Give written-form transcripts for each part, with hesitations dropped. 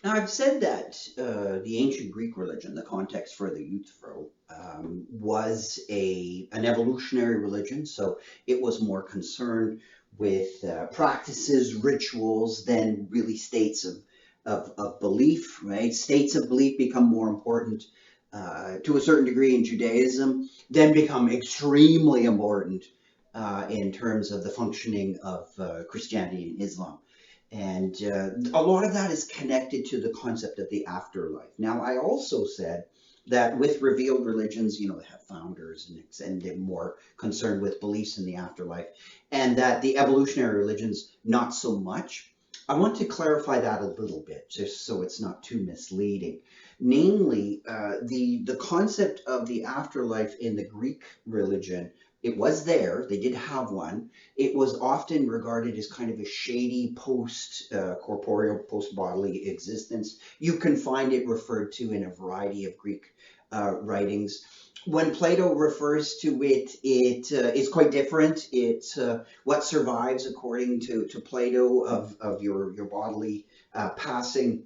Now, I've said that the ancient Greek religion, the context for the Euthyphro, was an evolutionary religion, so it was more concerned with practices, rituals, than really states of belief, right? States of belief become more important to a certain degree in Judaism, then become extremely important in terms of the functioning of Christianity and Islam. And a lot of that is connected to the concept of the afterlife. Now, I also said that with revealed religions, they have founders and they're more concerned with beliefs in the afterlife, and that the evolutionary religions, not so much. I want to clarify that a little bit, just so it's not too misleading. Namely, the concept of the afterlife in the Greek religion, it was there. They did have one. It was often regarded as kind of a shady post-corporeal, post-bodily existence. You can find it referred to in a variety of Greek writings. When Plato refers to it, it is quite different. It's what survives, according to Plato, of your bodily passing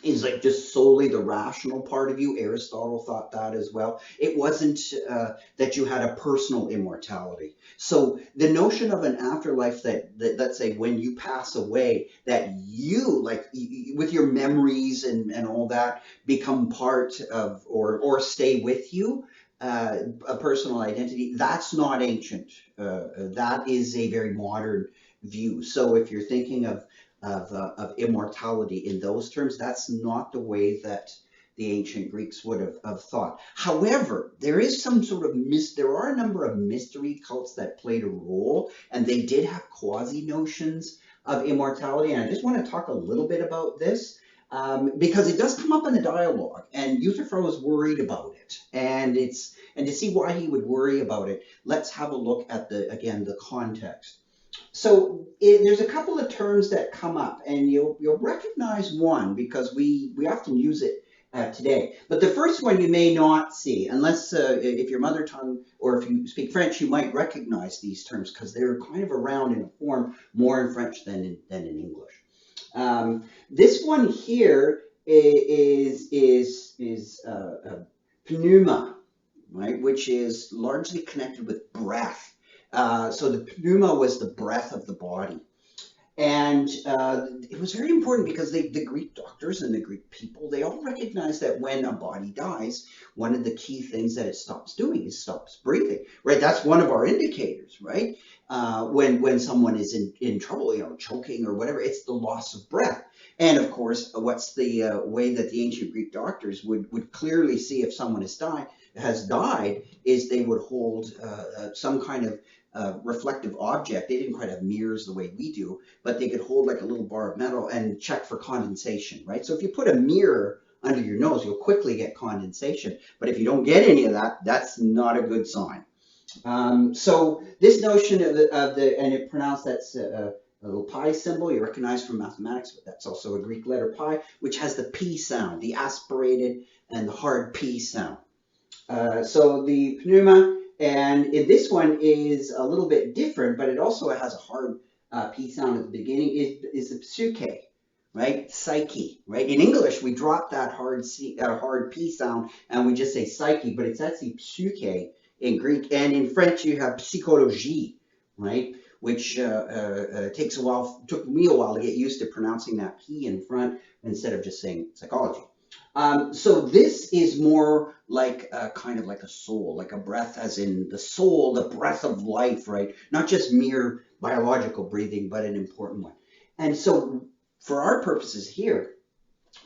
is like just solely the rational part of you. Aristotle thought that as well. It wasn't that you had a personal immortality. So the notion of an afterlife that let's say when you pass away, that you, like with your memories and all that, become part of or stay with you, a personal identity, that's not ancient. That is a very modern view. So if you're thinking of immortality in those terms, that's not the way that the ancient Greeks would have thought. However, there is some sort of there are a number of mystery cults that played a role, and they did have quasi notions of immortality. And I just want to talk a little bit about this. Because it does come up in the dialogue, and Euthyphro is worried about it, and to see why he would worry about it, let's have a look at the context. So there's a couple of terms that come up, and you'll recognize one because we often use it today. But the first one you may not see, unless if your mother tongue or if you speak French, you might recognize these terms because they're kind of around in a form more in French than in English. This one here is pneuma, right, which is largely connected with breath. So the pneuma was the breath of the body. And it was very important because the Greek doctors and the Greek people, they all recognized that when a body dies, one of the key things that it stops doing is stops breathing, right? That's one of our indicators, right? When someone is in trouble, choking or whatever, it's the loss of breath. And of course, what's the way that the ancient Greek doctors would clearly see if someone has died is they would hold some kind of reflective object. They didn't quite have mirrors the way we do, but they could hold like a little bar of metal and check for condensation, right? So if you put a mirror under your nose, you'll quickly get condensation. But if you don't get any of that, that's not a good sign. So this notion of and it pronounced that's a little pi symbol you recognize from mathematics, but that's also a Greek letter pi, which has the P sound, the aspirated and the hard P sound. So the pneuma, and this one is a little bit different, but it also has a hard P sound at the beginning, is the psyche, right? Psyche, right? In English, we drop that hard P sound and we just say psyche, but it's actually psyche in Greek. And in French, you have psychologie, right? Which took me a while to get used to pronouncing that P in front instead of just saying psychology. So this is more like kind of like a soul, like a breath, as in the soul, the breath of life, right? Not just mere biological breathing, but an important one. And so for our purposes here,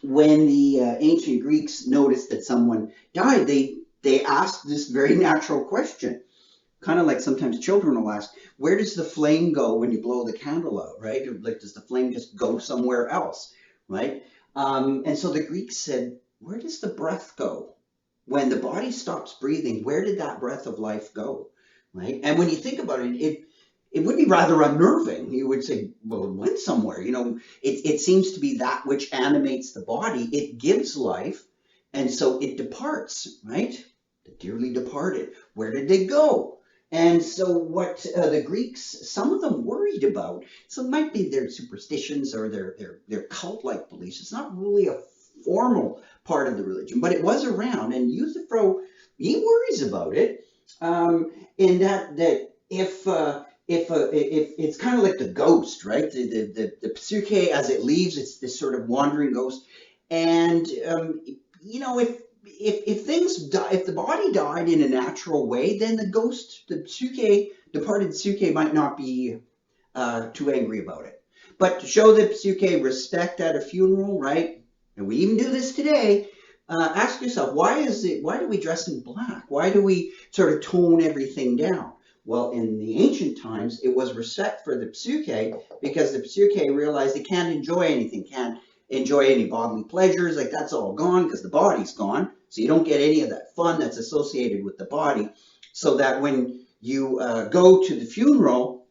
when the ancient Greeks noticed that someone died, they asked this very natural question, kind of like sometimes children will ask, where does the flame go when you blow the candle out, right? Or like, does the flame just go somewhere else, right? And so the Greeks said, where does the breath go? When the body stops breathing, where did that breath of life go, right? And when you think about it, it would be rather unnerving. You would say, well, it went somewhere. It seems to be that which animates the body. It gives life, and so it departs, right? The dearly departed. Where did they go? And so what the Greeks, some of them worried about, so it might be their superstitions or their cult-like beliefs. It's not really a formal part of the religion, but it was around. And Euthyphro, he worries about it, in that if it's kind of like the ghost, right? The psyche as it leaves, it's this sort of wandering ghost. And if things die, if the body died in a natural way, then the ghost, the psyche, departed psyche, might not be too angry about it. But to show the psyche respect at a funeral, right? And we even do this today. Ask yourself, why do we dress in black? Why do we sort of tone everything down? Well, in the ancient times, it was respect for the psyche, because the psyche realized it can't enjoy anything, can't enjoy any bodily pleasures, like that's all gone because the body's gone. So you don't get any of that fun that's associated with the body. So that when you go to the funeral,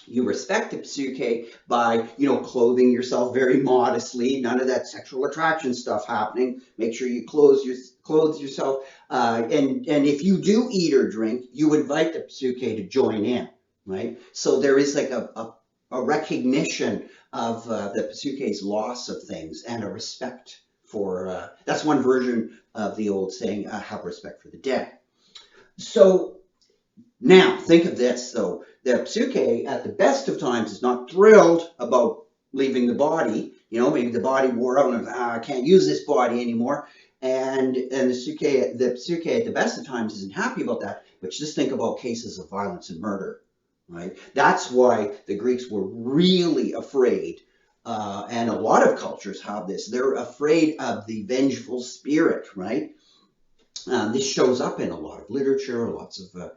you respect the psyche by, clothing yourself very modestly, none of that sexual attraction stuff happening. Make sure you clothe yourself. And if you do eat or drink, you invite the psyche to join in, right? So there is like a recognition of the psyche's loss of things and a respect for, that's one version of the old saying, have respect for the dead. So now, think of this, though. The psyche, at the best of times, is not thrilled about leaving the body. Maybe the body wore out and I can't use this body anymore. And the psyche at the best of times isn't happy about that. But just think about cases of violence and murder, right? That's why the Greeks were really afraid. And a lot of cultures have this. They're afraid of the vengeful spirit, right? This shows up in a lot of literature, lots of a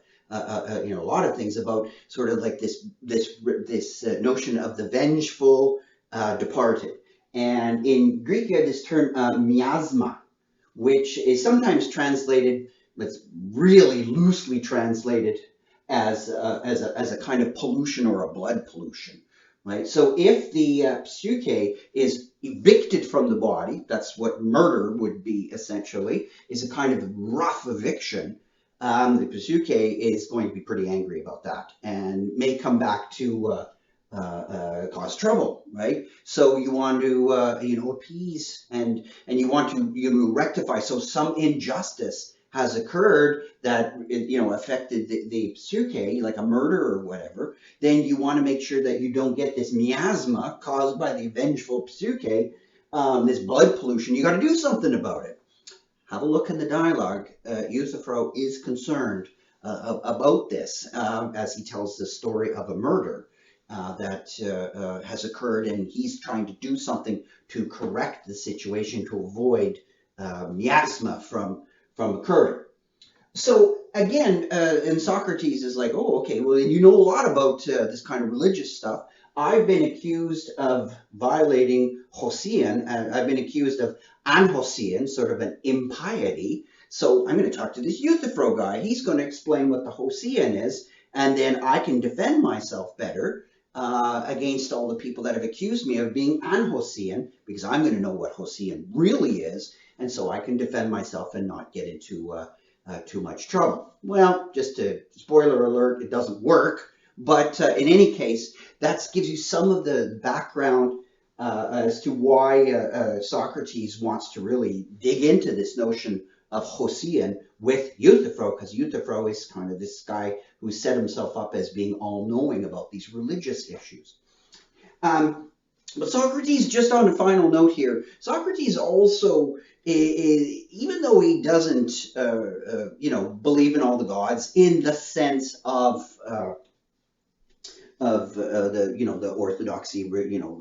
lot of things about sort of like this notion of the vengeful departed. And in Greek, you have this term miasma, which is sometimes translated, it's really loosely translated as a kind of pollution or a blood pollution, right? So if the psyche is evicted from the body, that's what murder would be essentially, is a kind of rough eviction. The psyche is going to be pretty angry about that and may come back to cause trouble, right? So you want to, appease and you want to rectify. So some injustice has occurred that, affected the psyche, like a murder or whatever. Then you want to make sure that you don't get this miasma caused by the vengeful psyche, this blood pollution. You got to do something about it. Have a look in the dialogue. Euthyphro is concerned about this as he tells the story of a murder that has occurred, and he's trying to do something to correct the situation to avoid miasma from occurring. So again, and Socrates is like, oh, okay, well, you know a lot about this kind of religious stuff. I've been accused of violating Hoseian, and I've been accused of anhoseian, sort of an impiety. So I'm going to talk to this Euthyphro guy. He's going to explain what the Hoseian is, and then I can defend myself better against all the people that have accused me of being anhoseian, because I'm going to know what Hoseian really is, and so I can defend myself and not get into too much trouble. Well, just a spoiler alert, it doesn't work. But in any case, that gives you some of the background as to why Socrates wants to really dig into this notion of Hoseian with Euthyphro, because Euthyphro is kind of this guy who set himself up as being all-knowing about these religious issues. But Socrates, just on a final note here, Socrates also, even though he doesn't, believe in all the gods in the sense of the orthodoxy,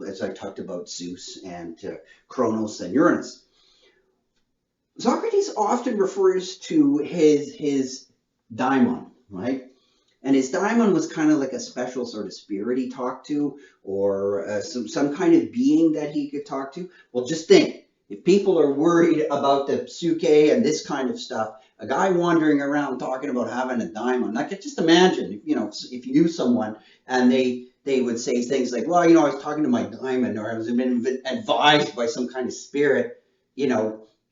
as I talked about Zeus and Kronos and Uranus. Socrates often refers to his daimon, right? And his daimon was kind of like a special sort of spirit he talked to, or some kind of being that he could talk to. Well, just think, if people are worried about the psyche and this kind of stuff, a guy wandering around talking about having a daimon, I could just imagine, if you knew someone and they would say things like, well, I was talking to my daimon, or I was been advised by some kind of spirit,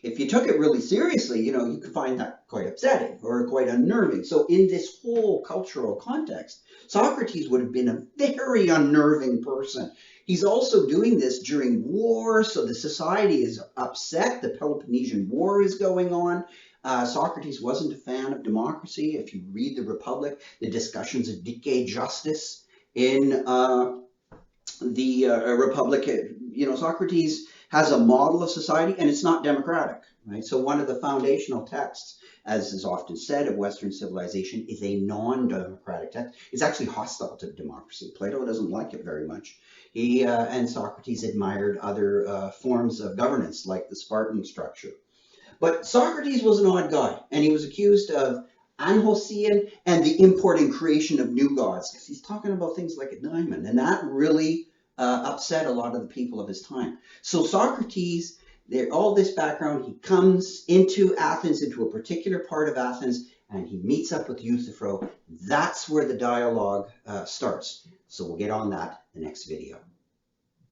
if you took it really seriously, you know, you could find that quite upsetting or quite unnerving. So in this whole cultural context, Socrates would have been a very unnerving person. He's also doing this during war, so the society is upset. The Peloponnesian War is going on. Socrates wasn't a fan of democracy. If you read the Republic, the discussions of dike justice in the Republic, you know, Socrates has a model of society and it's not democratic, right? So one of the foundational texts, as is often said, of Western civilization is a non-democratic text. It's actually hostile to democracy. Plato doesn't like it very much. He and Socrates admired other forms of governance like the Spartan structure. But Socrates was an odd guy, and he was accused of anhoseion and the import and creation of new gods, because he's talking about things like a diamond, and that really upset a lot of the people of his time. So Socrates, all this background, he comes into Athens, into a particular part of Athens, and he meets up with Euthyphro. That's where the dialogue starts. So we'll get on that in the next video.